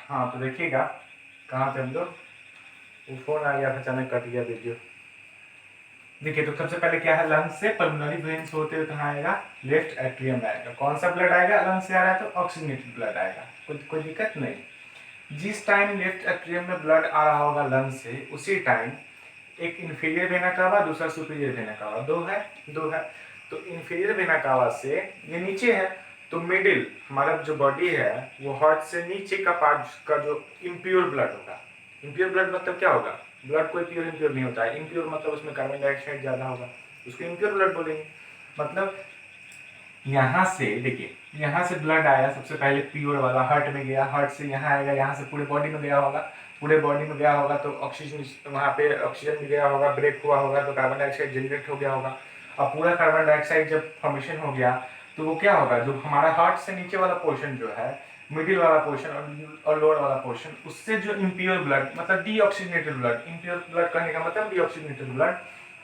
हाँ तो देखिएगा कहाँ थे हम लोग। वो फोन आ गया था, अचानक कट गया वीडियो। देखिए तो सबसे पहले क्या है, लंग्स से पल्मोनरी वेन्स होते हुए कहाँ आएगा, लेफ्ट एट्रियम में आएगा। कौन सा ब्लड आएगा, लंग्स से आ रहा है तो ऑक्सीजनेटेड ब्लड आएगा, कोई दिक्कत नहीं। जिस टाइम लेफ्ट एट्रियम में ब्लड आ रहा होगा लंग्स से, उसी टाइम एक इंफीरियर वेना कावा, दूसरा सुपीरियर वेना कावा, दो है। तो इंफीरियर वेना कावा से ये नीचे है, तो मिडिल हमारा जो बॉडी है वो हार्ट से नीचे का पार्ट का जो इम्प्योर ब्लड होगा। इम्प्योर ब्लड मतलब क्या होगा, ब्लड कोई प्योर इम्प्योर नहीं होता है। इम्प्योर मतलब उसमें कार्बन डाइऑक्साइड ज्यादा होगा, उसको इम्प्योर ब्लड बोलेंगे। मतलब यहाँ से देखिए, यहाँ से ब्लड आया सबसे पहले प्योर वाला, हार्ट में गया, हार्ट से यहाँ आएगा, यहाँ से पूरे बॉडी में गया होगा, पूरे बॉडी में गया होगा तो ऑक्सीजन वहाँ पे ऑक्सीजन भी गया होगा, ब्रेक हुआ होगा तो कार्बन डाइऑक्साइड जनरेट हो गया होगा। अब पूरा कार्बन डाइऑक्साइड जब फॉर्मेशन हो गया तो वो क्या होगा, जो हमारा हार्ट से नीचे वाला पोर्शन जो है, मिडिल वाला पोर्शन और लोअर वाला पोर्शन, उससे जो इम्प्योर ब्लड मतलब डीऑक्सीजनेटेड ब्लड, इम्प्योर ब्लड कहने का मतलब डीऑक्सीजनेटेड ब्लड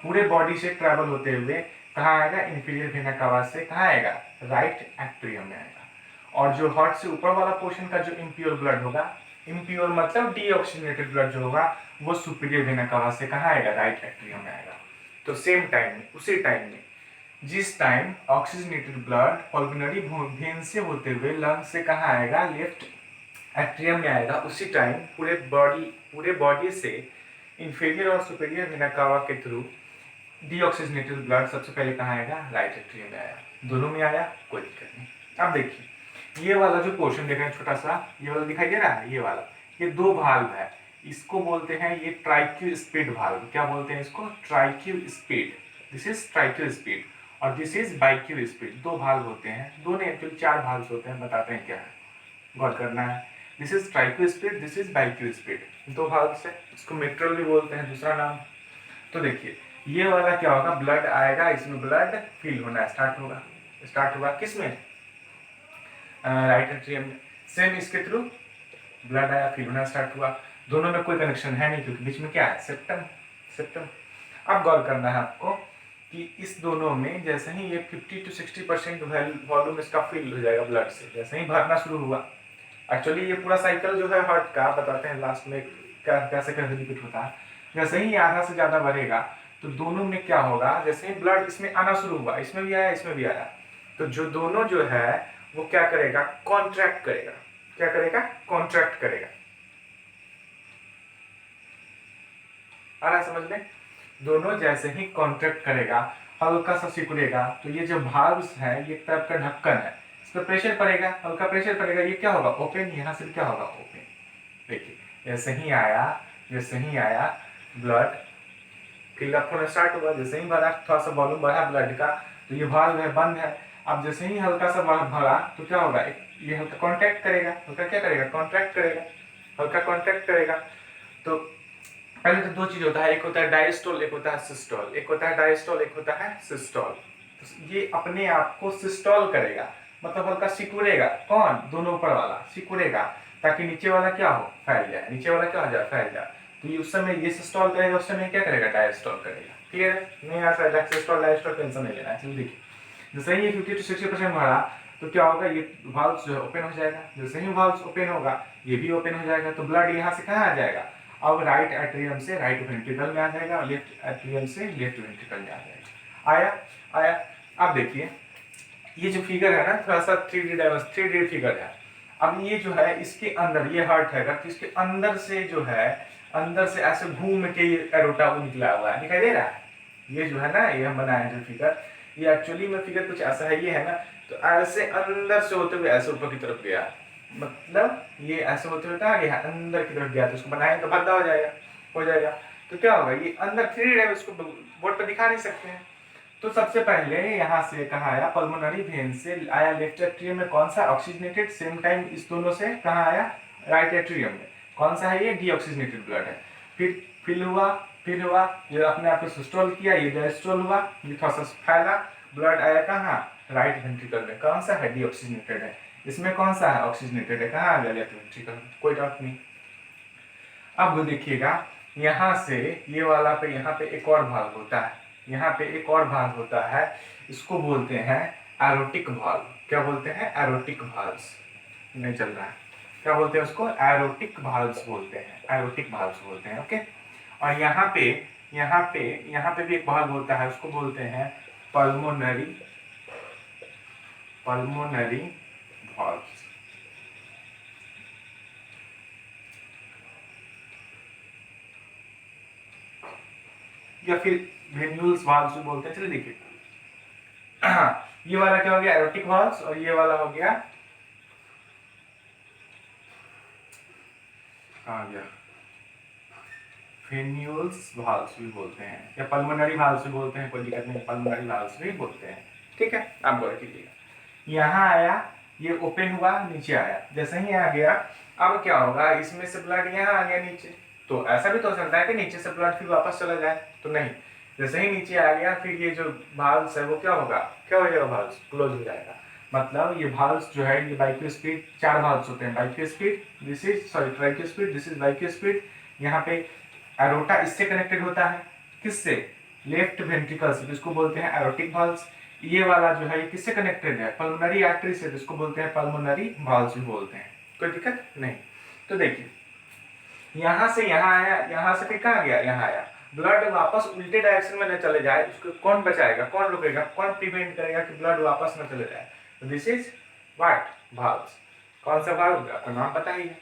पूरे बॉडी से ट्रैवल होते हुए कहाँ आएगा, इंफीरियर वेना कावा से कहाँ आएगा, राइट एट्रियम में आएगा। और जो हार्ट से ऊपर वाला पोर्शन का जो इम्प्योर ब्लड होगा, इम्प्योर मतलब डीऑक्सीजनेटेड ब्लड जो होगा, वो सुपीरियर वेना कावा से कहाँ आएगा, राइट एट्रियम में आएगा। तो सेम टाइम में, उसी टाइम में जिस time oxygenated blood pulmonary vein से होते हुए लंग से कहाँ आएगा, लेफ्ट एट्रियम में आएगा, उसी टाइम पूरे बॉडी से इंफीरियर और सुपीरियर वेना कावा के थ्रू डीऑक्सीजनेटेड ब्लड सबसे पहले कहाँ आएगा, राइट एट्रियम में आया। दोनों में आया, कोई दिक्कत नहीं। अब देखिए ये वाला जो पोर्शन देख रहे हैं छोटा सा, ये वाला दिखाई दे रहा है, ये वाला, ये दो वाल्व है, इसको बोलते हैं ये ट्राइक्यू स्पीड वाल्व। क्या बोलते हैं इसको, ट्राइक्यू स्पीड। दिस इज ट्राइक्यू स्पीड और दिस इज बाइक्यू स्पीड। दो वाल्व होते हैं, दो नहीं एक्चुअली चार वाल्व होते हैं, बताते हैं क्या है, गौर करना है। This is tricuspid, this is bicuspid, दो वाल्व से, इसको मिट्रल भी बोलते हैं दूसरा नाम। तो देखिए ये वाला क्या होगा, ब्लड आएगा, इसमें ब्लड फिल होना स्टार्ट हुआ किसमें, राइट एट्रियम में। सेम इसके थ्रू ब्लड आया, फिल होना स्टार्ट हुआ। दोनों में कोई कनेक्शन है नहीं क्योंकि बीच में क्या है, सेप्टम। अब गौर करना है आपको कि इस दोनों में जैसे ही ये 50 to 60% वॉल्यूम इसका फिल हो जाएगा ब्लड से, जैसे ही भरना शुरू हुआ। एक्चुअली ये पूरा साइकिल जो है हार्ट का, बताते हैं लास्ट में कैसे रिपीट होता है। जैसे ही आधा से ज्यादा बढ़ेगा तो दोनों में क्या होगा, जैसे ही ब्लड इसमें आना शुरू हुआ, इसमें भी आया, इसमें भी आया, तो जो दोनों जो है वो क्या करेगा, कॉन्ट्रैक्ट करेगा। क्या करेगा, कॉन्ट्रैक्ट करेगा। आ रहा समझ में, दोनों जैसे ही कॉन्ट्रैक्ट करेगा, हल्का सा सिकुड़ेगा, तो ये जो वाल्व्स है ये टाइप का ढक्कन है, इस पर प्रेशर पड़ेगा, हल्का प्रेशर पड़ेगा, ये क्या होगा, ओपन। यहाँ से क्या होगा, ओपन। देखिए जैसे ही आया ब्लड फिलअप होना स्टार्ट हुआ, जैसे ही भरा, थोड़ा सा वॉल्यूम बढ़ा ब्लड का, तो ये वाल्व है बंद है। अब जैसे ही हल्का सा भरा तो क्या होगा, ये हल्का कॉन्ट्रैक्ट करेगा, हल्का क्या करेगा, कॉन्ट्रैक्ट करेगा, हल्का कॉन्ट्रैक्ट करेगा। तो पहले तो दो चीज होता है, एक होता है डायस्टोल, एक होता है सिस्टोल, एक होता है डायस्टोल, एक होता है सिस्टोल। तो ये अपने आप को सिस्टोल करेगा, मतलब हल्का सिकुड़ेगा, कौन, दोनों ऊपर वाला सिकुड़ेगा, ताकि नीचे वाला क्या हो, फैल जाए, नीचे वाला क्या हो जाए, फैल जाए। तो ये उस समय ये सिस्टोल करेगा, उस समय क्या करेगा, डायस्टोल करेगा। क्लियर है, नहीं आ सकता सिस्टोल डायस्टोल, टेंशन नहीं लेना। चलिए देखिए, जैसे ही ये 50 to 60% भरा तो क्या होगा, ये वाल्व जो है ओपन हो जाएगा, जैसे ही वाल्व ओपन होगा ये भी ओपन हो जाएगा, तो ब्लड यहाँ से कहाँ आ जाएगा, अब राइट एट्रियम से राइट वेंट्रिकल में आ जाएगा और लेफ्ट एट्रियम से लेफ्ट वेंट्रिकल में आ जाएगा। आया। अब देखिए ये जो फिगर है ना, थोड़ा सा 3D फिगर है। अब ये जो है इसके अंदर, ये हार्ट है तो इसके अंदर से जो है, अंदर से ऐसे घूम के ये एरोटा वो निकला हुआ है, दिखाई दे रहा है। ये जो है ना, ये हम बनाए जो फिगर, ये एक्चुअली में फिगर कुछ ऐसा है, ये है ना, तो ऐसे अंदर से होते हुए ऐसे ऊपर की तरफ गया, मतलब ये ऐसे होते हुए कहाँ गया, अंदर की तरफ गया, तो उसको बनाएंगे तो भद्दा हो जाएगा। तो क्या होगा, ये अंदर 3D है, उसको बोर्ड पर दिखा नहीं सकते हैं। तो सबसे पहले यहाँ से कहाँ आया, पल्मोनरी वेन से आया लेफ्ट एट्रियम में, कौन सा, ऑक्सीजनेटेड। सेम टाइम इस दोनों से कहाँ आया, राइट एट्रियम में, कौन सा है, ये डीऑक्सीजनेटेड ब्लड है। फिर फिल हुआ, ये अपने आप को सिस्टोल किया, ये डायस्टोल हुआ, ये थोड़ा सा फैला, ब्लड आया कहाँ, राइट वेंट्रिकल में, कौन सा है, डीऑक्सीजनेटेड है। इसमें कौन सा है, ऑक्सीजनेटेड है, कहाँ आ गया, लेफ्ट वेंट्रिकल, कोई डाउट नहीं। अब देखिएगा यहाँ से ये वाला पे, यहाँ पे एक और भाग होता है, यहाँ पे एक और भाग होता है, इसको बोलते हैं एरोटिक भाल्व। क्या बोलते हैं, एरोटिक भाल्व। नहीं चल रहा है, क्या बोलते हैं उसको, एरोटिक वाल्व्स बोलते हैं, एरोटिक वाल्व्स बोलते हैं। ओके, और यहाँ पे भी एक वाल्व होता है, उसको बोलते हैं पल्मोनरी, पल्मोनरी वाल्व्स, या फिर वेन्यूल्स वाल्व्स भी बोलते हैं। चलिए देखिए, ये वाला क्या हो गया, एरोटिक वाल्व्स, और ये वाला हो गया, आ गया वेन्यूल्स वाल्व्स भी बोलते हैं, या पल्मोनरी वाल्व्स भी बोलते हैं, कोई दिक्कत नहीं, पल्मोनरी वाल्व्स भी बोलते हैं। ठीक है, आप गौर कीजिएगा, यहाँ आया, ये ओपन हुआ, नीचे आया, जैसे ही आ गया, अब क्या होगा, इसमें से ब्लड यहाँ आ गया नीचे, तो ऐसा भी तो हो सकता है कि नीचे से ब्लड फिर वापस चला जाए, तो नहीं, जैसे ही नीचे आ गया, फिर ये जो वाल्व्स है वो क्या होगा, क्या हो जाएगा, वाल्व्स क्लोज हो जाएगा। मतलब ये वाल्व्स जो है, ये बाइक्यूस्पिड, 4 वाल्व्स होते हैं, bicuspid, this is sorry tricuspid, this is bicuspid, यहाँ पे एरोटा इससे कनेक्टेड होता है, किससे, लेफ्ट वेंट्रिकल से, जिसको बोलते हैं एरोटिक वाल्व्स। ये वाला जो है ये किससे कनेक्टेड है, पल्मोनरी आर्टरी से, जिसको बोलते हैं पल्मोनरी वाल्व्स भी बोलते हैं। कोई दिक्कत नहीं। तो देखिए, यहां से यहां आया, यहां से फिर कहां गया, यहां आया, ब्लड वापस उल्टे डायरेक्शन में न चले जाए, उसको कौन बचाएगा, कौन रोकेगा, कौन प्रिवेंट करेगा कि ब्लड वापस न चले जाए, तो दिस इज व्हाट, वाल्व्स। कौन सा वाल्व, आपका नाम पता ही है।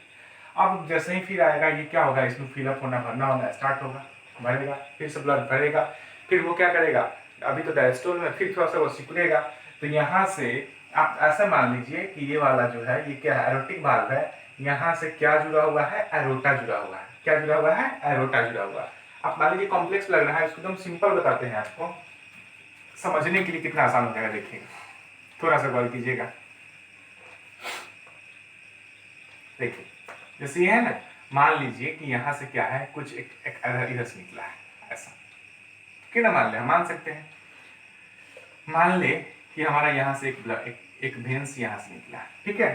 अब जैसे ही फिर आएगा, ये क्या होगा, इसमें फिलअप होना, भरना होना स्टार्ट होगा, भरेगा, फिर से ब्लड भरेगा, फिर वो क्या करेगा, अभी तो डायस्टोल में, फिर थोड़ा सा वो सिकुड़ेगा, तो यहाँ से आप ऐसा मान लीजिए कि ये वाला जो है, ये क्या है, एरोटिक वाल्व है, यहाँ से क्या जुड़ा हुआ है, एरोटा जुड़ा हुआ है, क्या जुड़ा हुआ है, एरोटा जुड़ा हुआ है। आप मान लीजिए कॉम्प्लेक्स लग रहा है, इसको एकदम सिंपल बताते हैं आपको, समझने के लिए कितना आसान हो जाएगा, देखिए थोड़ा सा गौर कीजिएगा। देखिए, जैसे ये है ना, मान लीजिए कि यहाँ से क्या है, कुछ एक इधर से निकला है, ऐसा कितना मान ले, हम मान सकते हैं, मान ले कि हमारा यहाँ से एक भेंस यहाँ से निकला है, ठीक है।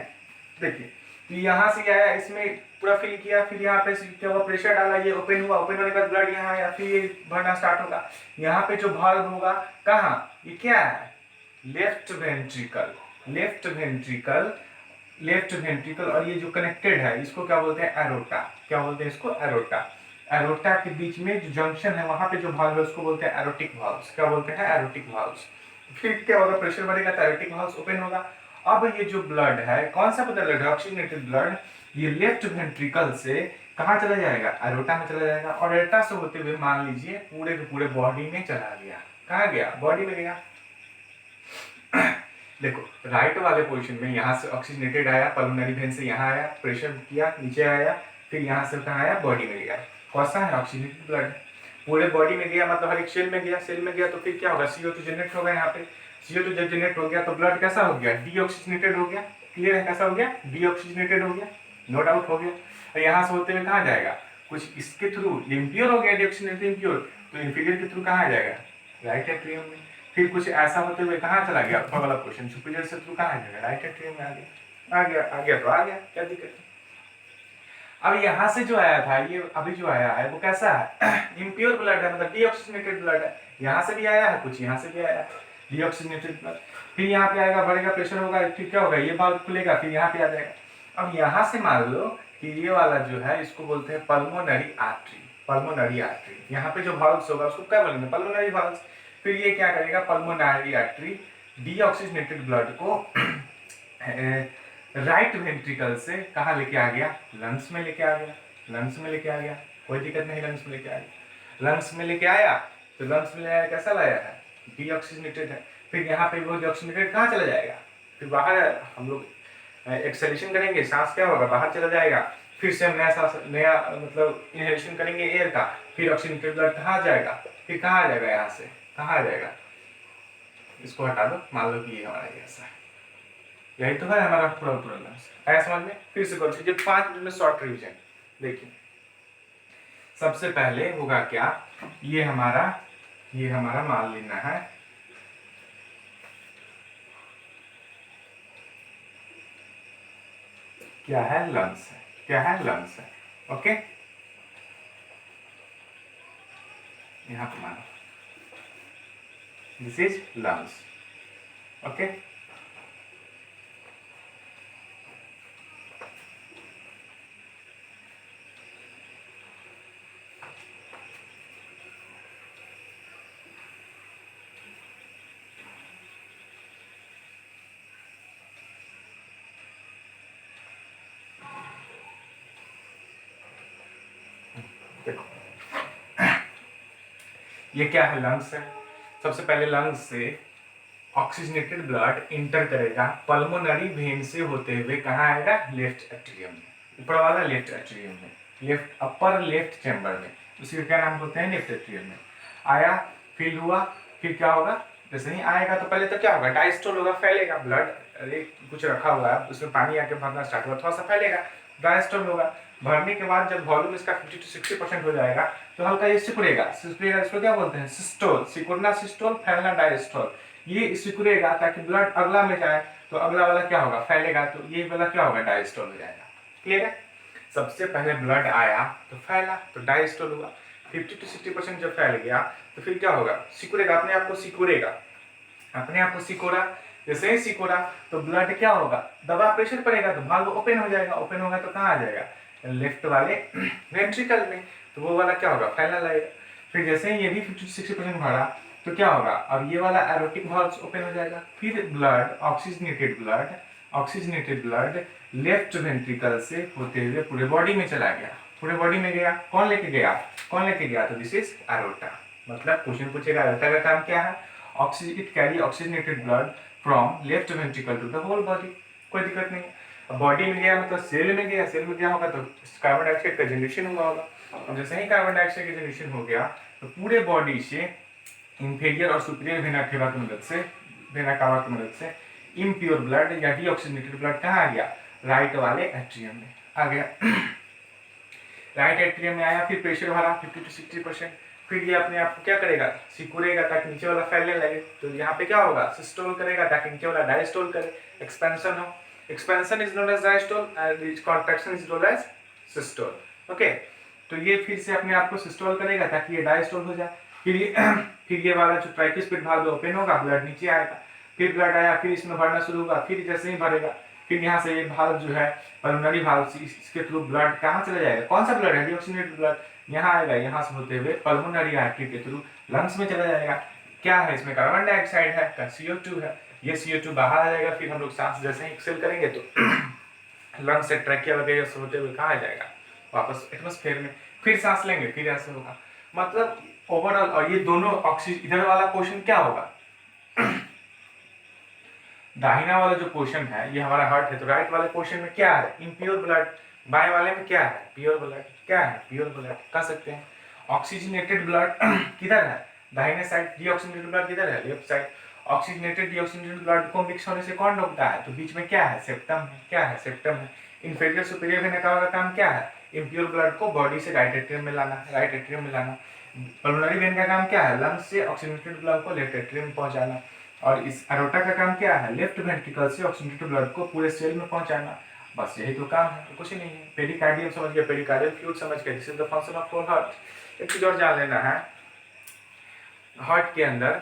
देखिए, तो यहाँ से क्या है, इसमें पूरा फिल किया, फिर यहाँ पे क्या हुआ, प्रेशर डाला, ये ओपन हुआ, ओपन होने के बाद ब्लड यहाँ आया, फिर ये भरना स्टार्ट होगा, यहाँ पे जो वाल्व होगा, कहाँ, ये क्या है, left ventricle, left ventricle, left ventricle, और ये जो कनेक्टेड है, इसको क्या बोलते हैं, एरोटा, क्या बोलते हैं इसको, एरोटा। एरोटा के बीच में जो जंक्शन है, वहां पे जो वाल्व है, उसको बोलते हैं एरोटिक वाल्व्स, क्या बोलते हैं, एरोटिक वाल्व्स। फिर क्या होगा, प्रेशर बढ़ेगा तो एरोटिक वाल्व्स ओपन होगा। अब ये जो ब्लड है, कौन सा ब्लड है, ऑक्सीजनेटेड ब्लड, ये लेफ्ट वेंट्रिकल से कहाँ चला जाएगा, एरोटा में चला जाएगा, और एरोटा से होते हुए मान लीजिए पूरे के पूरे बॉडी में चला गया, कहाँ गया, बॉडी में गया। देखो, राइट वाले पोजीशन में यहाँ से ऑक्सीजनेटेड आया, पल्मोनरी वेन से यहाँ आया, प्रेशर किया, नीचे आया, फिर यहाँ से कहाँ आया, बॉडी में गया, कौन सा है, ऑक्सीजनेटेड ब्लड, पूरे बॉडी में गया, मतलब हर एक सेल में गया, सेल में गया तो फिर क्या होगा, CO2 जनरेट होगा, यहाँ पे CO2 जब जनरेट हो गया तो ब्लड कैसा हो गया, डीऑक्सीजनेटेड हो गया, क्लियर है, कैसा हो गया, डीऑक्सीजनेटेड हो गया, नो डाउट हो गया। और यहाँ से होते हुए कहाँ जाएगा, कुछ इसके थ्रू, ये इम्प्योर हो गया, डीऑक्सीजनेटेड इम्प्योर, तो इंफीरियर के थ्रू कहाँ जाएगा, राइट एट्रियम में, फिर कुछ ऐसा होते हुए कहाँ चला गया, अपर वाला पोर्शन, सुपीरियर से थ्रू कहाँ जाएगा, राइट एट्रियम में आ गया, आ गया, आ गया तो आ गया, क्या दिक्कत है। अब यहाँ से जो आया था, ये अभी जो आया है वो कैसा है, इम्प्योर ब्लड है, मतलब डीऑक्सीजनेटेड ब्लड है, यहाँ से भी आया है, कुछ यहाँ से भी आया है, डीऑक्सीजनेटेड ब्लड, फिर यहाँ पे आएगा, बढ़ेगा, प्रेशर होगा, फिर क्या होगा, ये वाल्व खुलेगा, फिर यहाँ पे आ जाएगा। अब यहाँ से मान लो कि ये वाला जो है, इसको बोलते हैं पल्मोनरी आर्टरी, पल्मोनरी आर्टरी, यहाँ पे जो वाल्व्स होगा उसको क्या बोलेंगे, पल्मोनरी वाल्व्स। फिर ये क्या करेगा, पल्मोनरी आर्टरी डीऑक्सीजनेटेड ब्लड को राइट वेंट्रिकल से कहाँ लेके आ गया, लंग्स में लेके आ गया, लंग्स में लेके आ गया, कोई दिक्कत नहीं, लंग्स में लेके आ गया, लंग्स में लेके आया, तो लंग्स में लाया, कैसा लाया है, डीऑक्सीजनेटेड है, फिर यहाँ पे वो डीऑक्सीजनेटेड कहाँ चला जाएगा, फिर बाहर हम लोग एक्सहेलेशन करेंगे, सांस क्या होगा, बाहर चला जाएगा, फिर से हम नया सांस, नया मतलब इनहेलेशन करेंगे एयर का, फिर ऑक्सीजनेटेड ब्लड कहाँ जाएगा, फिर कहाँ आ जाएगा, यहाँ से कहाँ आ जाएगा, इसको हटा दो, मान लो कि ये हमारा ऐसा है, यही तो है हमारा पूरा पूरा लंग्स, आया समझ में। फिर से करो, जो 5 मिनट में शॉर्ट रिवीजन। देखिए, सबसे पहले होगा क्या, ये हमारा मान लेना है, क्या है, लंग्स है, क्या है, लंग्स है, ओके, यहाँ पे मानो दिस इज लंग्स, ओके। ये क्या है, लंग्स है। सबसे पहले लंग्स से ऑक्सीजनेटेड ब्लड इंटर करेगा पल्मोनरी वेन से होते हुए, कहाँ आएगा, लेफ्ट एट्रियम में, ऊपर वाला लेफ्ट एट्रियम में, लेफ्ट अपर लेफ्ट चैम्बर में, उसी का क्या नाम होते हैं, लेफ्ट एट्रियम में। आया, फिल हुआ, फिर क्या होगा, जैसे ही आएगा तो पहले तो क्या होगा, डायस्टोल होगा, फैलेगा ब्लड, अरे कुछ रखा हुआ है उसमें पानी आके भरना स्टार्ट हुआ, थोड़ा सा फैलेगा, डायस्टोल होगा। भरने के बाद जब वॉल्यूम इसका 50 to 60% हो जाएगा तो हल्का ये सिकुड़ेगा, सिकुड़ेगा, इसको क्या बोलते हैं, सिस्टोल, सिकुड़ना सिस्टोल, फैलना डायस्टोल। ये सिकुड़ेगा ताकि ब्लड अगला में जाए, तो अगला वाला क्या होगा, फैलेगा, तो ये वाला क्या होगा, डायस्टोल हो जाएगा। क्लियर है। सबसे पहले ब्लड आया तो फैला तो डायस्टोल हुआ, 50 to 60% जब फैल गया तो फिर क्या होगा, सिकुड़ेगा, अपने आप को सिकुड़ेगा, अपने आप को सिकोड़ा। जैसे ही सिकोड़ा तो ब्लड क्या होगा, दबा प्रेशर पड़ेगा तो भाग ओपन हो जाएगा, ओपन होगा तो कहाँ आ जाएगा, लेफ्ट वाले वेंट्रिकल में, तो वो वाला क्या होगा, फैलने लगेगा। फिर जैसे ही ये भी 50-60% भरा तो क्या होगा, अब ये वाला एरोटिक वाल्व्स ओपन हो जाएगा, फिर blood oxygenated blood left ventricle से होते हुए पूरे बॉडी में चला गया, पूरे बॉडी में गया, कौन लेके गया, तो दिस इज एरोटा। मतलब क्वेश्चन पूछेगा एरोटा का काम क्या है, it carry oxygenated blood from left ventricle to the whole body, कोई दिक्कत नहीं है। अब बॉडी में गया मतलब सेल में गया, सेल में गया होगा तो कार्बन डाइऑक्साइड का जनरेशन हुआ होगा, और जैसे ही कार्बन डाइऑक्साइड का जनरेशन हो गया तो पूरे बॉडी से इंफीरियर और सुपीरियर वेना केवा की मदद से, वेना कावा की मदद से इम्प्योर ब्लड या डीऑक्सीजनेटेड ब्लड कहाँ आ गया, राइट वाले एट्रियम में आ गया। राइट एट्रियम में आया, फिर प्रेशर भरा 50 to 60%, फिर ये अपने आप को क्या करेगा, सिकुड़ेगा ताकि नीचे वाला फैलने लगे, तो यहाँ पे क्या होगा, सिस्टोल करेगा ताकि नीचे वाला डायस्टोल करे, एक्सपेंशन हो, expansion is known as diastole and contraction is known as systole. Okay, तो ये फिर से अपने आप को सिस्टोल करेगा ताकि ये डायस्टोल हो जाए, फिर ये वाला जो ट्राइकिस्पिड भाल्व ओपन होगा, ब्लड नीचे आएगा, फिर ब्लड आया, फिर इसमें भरना शुरू होगा, फिर जैसे ही भरेगा फिर यहाँ से ये भाल्व जो है पल्मोनरी भाल्व, इसके थ्रू ब्लड कहाँ चला जाएगा, कौन सा ब्लड है, डीऑक्सीजनेटेड ब्लड, यहाँ आएगा, यहाँ से होते हुए पल्मोनरी आर्टरी के थ्रू लंग्स में चला जाएगा। क्या है इसमें, कार्बन डाइऑक्साइड है, CO2 है, ये CO2 बाहर आ जाएगा, फिर हम लोग सांस जैसे ही एक्सेल करेंगे तो लंग्स से ट्रैकिया वगैरह से होते हुए कहाँ आ जाएगा, वापस एटमॉस्फेयर में, फिर सांस लेंगे, फिर ऐसे होगा। मतलब ओवरऑल, और ये दोनों ऑक्सीजन, इधर वाला पोर्शन क्या होगा, दाहिना वाला जो पोर्शन है ये हमारा हार्ट है, तो राइट वाले पोर्शन में क्या है, इम्प्योर ब्लड, बाएं वाले में क्या है, प्योर ब्लड, क्या है, प्योर ब्लड कह सकते हैं। ऑक्सीजनेटेड ब्लड किधर है, दाहिने साइड, डीऑक्सीजनेटेड ब्लड किधर है, left side. Oxygenated deoxygenated blood को मिक्स होने से कौन रोकता है, तो बीच में क्या है, सेप्टम है, क्या है, सेप्टम है। इंफीरियर सुपीरियर वेना कावा का काम क्या है, इम्प्योर ब्लड को बॉडी से राइट एट्रियम में लाना, राइट एट्रियम में लाना। पल्मोनरी वेन का काम क्या है, लंग्स से ऑक्सीजनेटेड ब्लड को लेफ्ट एट्रियम में पहुंचाना, और इस एरोटा का काम क्या है, लेफ्ट वेंट्रिकल से ऑक्सीजनेटेड ब्लड को पूरे सेल में पहुंचाना, बस यही तो काम है, तो कुछ नहीं है। पेरिकार्डियम समझ गए, पेरिकार्डियल फ्लूइड समझ गए, this is the function of whole heart. एक चीज और जान लेना है, हार्ट के अंदर,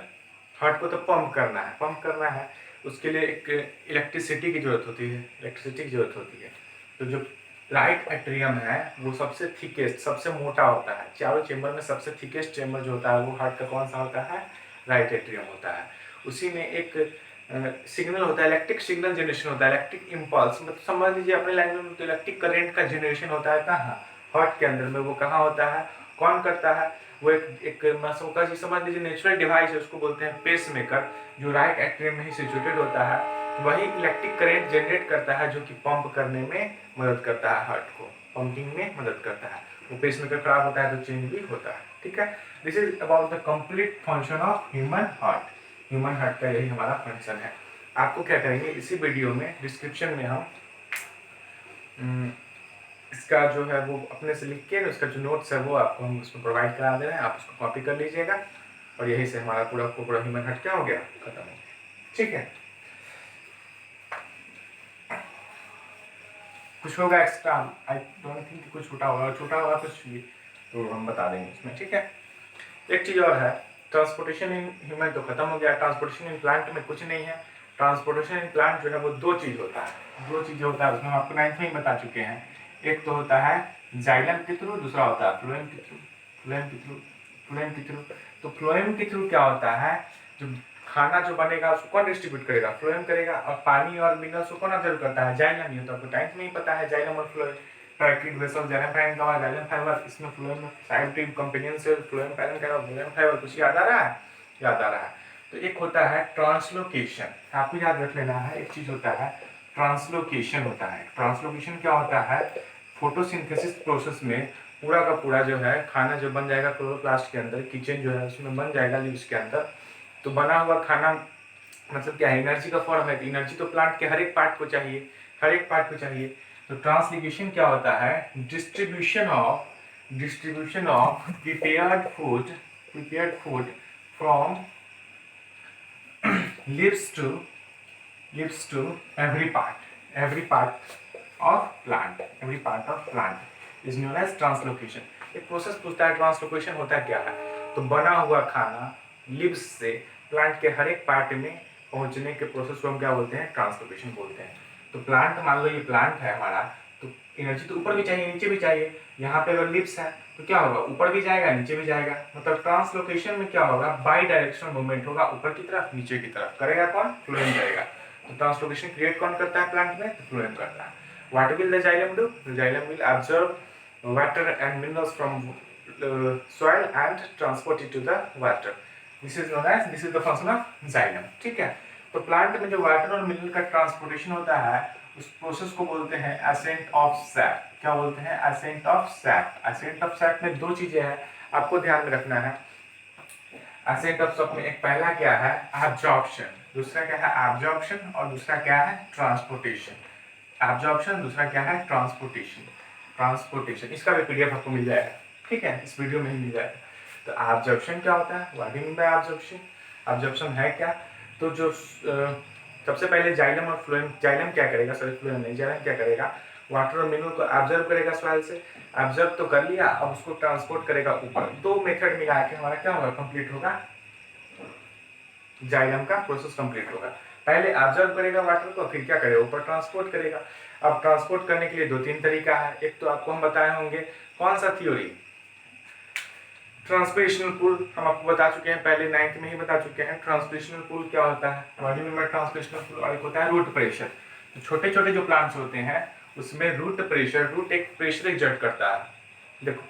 हार्ट को तो पंप करना है, उसके लिए एक इलेक्ट्रिसिटी की जरूरत होती है, इलेक्ट्रिसिटी की जरूरत होती है। तो जो राइट एट्रियम है वो सबसे थिकेस्ट, सबसे मोटा होता है, चारों चेंबर में सबसे थिकेस्ट चेंबर जो होता है वो हार्ट का कौन सा होता है, राइट एट्रियम होता है। उसी में एक सिग्नल होता है, इलेक्ट्रिक सिग्नल जनरेशन होता है, इलेक्ट्रिक इम्पल्स, मतलब समझ लीजिए अपने लैंग्वेज में तो इलेक्ट्रिक करंट का जनरेशन होता है कहाँ, हार्ट के अंदर में। वो कहाँ होता है, कौन करता है, वो एक समझ लीजिए नेचुरल डिवाइस है, उसको बोलते हैं पेस मेकर, जो राइट एट्रियम में ही सिचुएटेड होता है, वही इलेक्ट्रिक करंट जनरेट करता है जो कि पंप करने में मदद करता है, हार्ट को पंपिंग में मदद करता है। वो पेस मेकर खराब होता है तो चेंज भी होता है, ठीक है। This is about the complete function of human heart. Human heart का यही हमारा फंक्शन है। आपको क्या करेंगे, इसी वीडियो में डिस्क्रिप्शन में हम इसका जो है वो अपने से लिख के, उसका जो नोट्स है वो आपको हम उसमें प्रोवाइड करा दे रहे हैं, आप उसको कॉपी कर लीजिएगा, और यही से हमारा पूरा ह्यूमन हार्ट क्या हो गया, खत्म हो गया, ठीक है। कुछ होगा एक्स्ट्रा, आई डोंट थिंक कुछ छोटा होगा कुछ भी तो हम बता देंगे इसमें, ठीक है। एक चीज और है, ट्रांसपोर्टेशन इन ह्यूमन तो खत्म हो गया, ट्रांसपोर्टेशन इन प्लांट में कुछ नहीं है। ट्रांसपोर्टेशन इन प्लांट जो है वो दो चीज होता है, दो चीजें होता है, उसमें हम आपको 9th में ही बता चुके हैं। एक तो होता है जाइलम के थ्रू, दूसरा होता है फ्लोएम के थ्रू, फ्लोएम के थ्रू। तो फ्लोएम के थ्रू क्या होता है, जो खाना जो बनेगा उसको कौन डिस्ट्रीब्यूट करेगा, फ्लोएम करेगा, और पानी और मिनरल्स को कौन ऑब्जर्व करता है, जाइलम। ये तो आपको 9th में ही पता है, जाइलम और phloem. Tracheid vessel xylem fibre का जाइलम फाइबर, इसमें phloem side companion cell phloem parent का फ्लोएम फाइबर, कुछ याद आ रहा है? याद आ रहा है। तो एक होता है ट्रांसलोकेशन, आपको याद रख लेना है, एक चीज होता है ट्रांसलोकेशन होता है। ट्रांसलोकेशन क्या होता है? फोटोसिंथेसिस प्रोसेस में पूरा का पूरा जो है खाना जो बन जाएगा क्लोरोप्लास्ट के अंदर, किचन जो है उसमें बन जाएगा लीव्स के अंदर, तो बना हुआ खाना मतलब क्या है? एनर्जी का फॉर्म है। तो एनर्जी तो प्लांट के हर एक पार्ट को चाहिए, हर एक पार्ट को चाहिए। तो ट्रांसलिगेशन क्या होता है? Distribution of prepared food from lives to every part of plant is known as translocation। एक प्रोसेस पूछता है ट्रांसलोकेशन होता क्या है? तो बना हुआ खाना लिव्स से प्लांट के हर एक पार्ट में पहुंचने के प्रोसेस को हम क्या बोलते हैं? ट्रांसलोकेशन बोलते हैं। तो प्लांट, मान लो ये प्लांट है हमारा, तो एनर्जी तो ऊपर भी चाहिए नीचे भी चाहिए। यहाँ पे अगर लिव्स है तो क्या होगा? ऊपर भी जाएगा नीचे भी जाएगा। मतलब ट्रांसलोकेशन में क्या होगा? बाई डायरेक्शनल मूवमेंट होगा, ऊपर की तरफ नीचे की तरफ। करेगा कौन? फ्लोएम करेगा। तो ट्रांसलोकेशन क्रिएट कौन करता है प्लांट में? तो फ्लोएम करता है। What will the xylem do? The xylem will absorb water and minerals from soil and transport it to the water। this is the function of xylem। ठीक है। तो प्लांट में जो वाटर और मिनरल का ट्रांसपोर्टेशन होता है उस प्रोसेस को बोलते हैं असेंट ऑफ सैप। क्या बोलते हैं? Ascent of sap. Ascent of sap में दो चीजें हैं, आपको ध्यान में रखना है। असेंट ऑफ सैप में एक पहला क्या है? एब्जॉर्प्शन, दूसरा क्या है? एब्जॉर्प्शन, और दूसरा क्या है? ट्रांसपोर्टेशन। एब्जॉर्प्शन, दूसरा क्या है? ट्रांसपोर्टेशन। इसका भी पीडीएफ आपको मिल जाएगा, ठीक है, इस वीडियो में ही मिल जाएगा। तो एब्जॉर्प्शन क्या होता है? What do you mean by absorption? Absorption है क्या? तो जो सबसे पहले जाइलम और फ्लोएम, जाइलम क्या करेगा? सॉरी फ्लोएम नहीं, जाइलम क्या करेगा? वाटर और मिनरल को एब्जॉर्ब करेगा सॉइल से। एब्जॉर्ब तो कर लिया, अब उसको ट्रांसपोर्ट करेगा ऊपर। दो मेथड मिला के हमारा क्या होगा? कंप्लीट होगा, जाइलम का प्रोसेस कंप्लीट होगा। पहले एब्जॉर्ब करेगा वाटर को, फिर क्या करेगा? ऊपर ट्रांसपोर्ट करेगा। अब ट्रांसपोर्ट करने के लिए दो तीन तरीका है। एक तो आपको हम बताए होंगे, कौन सा थ्योरी? ट्रांसपिरेशनल पूल हम आपको बता चुके हैं, पहले 9th में ही बता चुके हैं। ट्रांसपिरेशनल पूल क्या होता है? बॉडी में ट्रांसपिरेशनल पूल, और एक होता है रूट प्रेशर। तो छोटे छोटे जो प्लांट्स होते हैं उसमें रूट प्रेशर, रूट एक प्रेशर एग्जर्ट करता है। देखो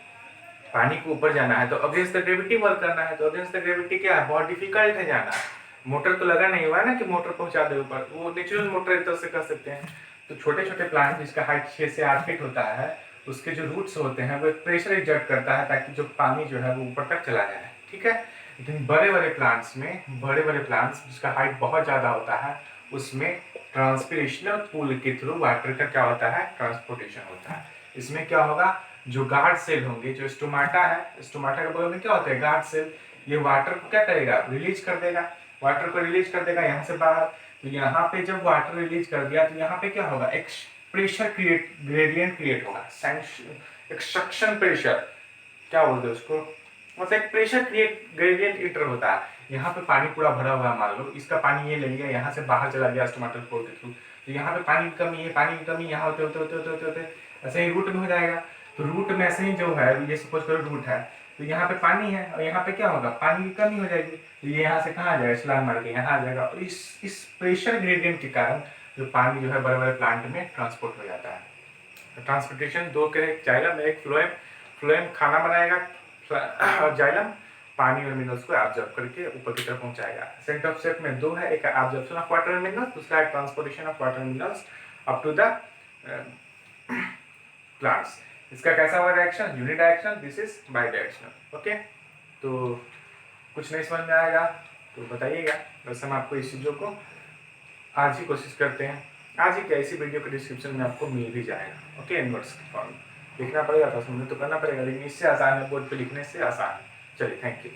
पानी को ऊपर जाना है तो अगेंस्ट द ग्रेविटी वर्क करना है। तो अगेंस्ट द ग्रेविटी क्या है? बहुत डिफिकल्ट है जाना। मोटर तो लगा नहीं हुआ है ना कि मोटर पहुंचा दे ऊपर, वो नेचुरल मोटर एक तरह से कर सकते हैं। तो छोटे छोटे प्लांट जिसका हाइट 6 से 8 फीट होता है, उसके जो रूट्स होते हैं वो एक प्रेशर एग्जर्ट करता है ताकि जो पानी जो है वो ऊपर तक चला जाए, ठीक है। लेकिन बड़े बड़े प्लांट्स जिसका हाइट बहुत ज्यादा होता है उसमें ट्रांसपिरेशनल पूल के थ्रू वाटर का क्या होता है? ट्रांसपोर्टेशन होता है। इसमें क्या होगा? जो गार्ड सेल होंगे, जो स्टोमाटा है, स्टोमाटा के बगल में क्या होता है? Guard cell. ये वाटर को क्या करेगा? रिलीज कर देगा। वाटर को रिलीज कर देगा यहाँ से बाहर। तो यहाँ पे जब वाटर रिलीज कर दिया तो यहाँ पे क्या होगा? एक प्रेशर ग्रेडियंट क्रिएट होगा, एक सक्शन प्रेशर, क्या बोलते हैं उसको? मतलब एक प्रेशर ग्रेडियंट इंटर होता है। यहाँ पे पानी पूरा भरा हुआ है, मान लो इसका पानी ये ले लिया, यहाँ से बाहर चला गया टमाटर पोल के थ्रू। तो यहाँ पे पानी की कमी है, पानी की कमी यहाँ होते होते होते होते होते ऐसे ही रूट में हो जाएगा। तो रूट में ऐसे ही जो है, ये सपोज करो रूट है, तो यहाँ पे पानी है और यहाँ पे क्या होगा? पानी की कमी हो जाएगी। तो ये यहाँ से कहाँ आ जाएगा? छलांग मार के यहाँ आ जाएगा। और इस प्रेशर ग्रेडियंट के कारण जो पानी जो है बड़े बड़े प्लांट में ट्रांसपोर्ट हो जाता है। तो ट्रांसपोर्टेशन दो के, जाइलम एक फ्लोएम। फ्लोएम खाना बनाएगा और जाइलम पानी और मिनरल्स को एब्जॉर्ब करके ऊपर की तरफ पहुंचाएगा। सेंटर ऑफ शेप में दो है, एक absorption of water and minerals, दूसरा है transportation of water and minerals up to the plants. इसका कैसा हुआ reaction? Unidirectional, this is bidirectional. Okay, तो कुछ नहीं समझ में आएगा तो बताइएगा। वैसे हम आपको इस चीज़ों को आज ही कोशिश करते हैं, आज ही क्या इसी वीडियो के डिस्क्रिप्शन में आपको मिल भी जाएगा। ओके, इनवर्स फॉर्म लिखना पड़ेगा, तो समझ तो करना पड़ेगा, लेकिन इससे आसान है, बोर्ड पे लिखने से आसान है। चलिए, थैंक यू।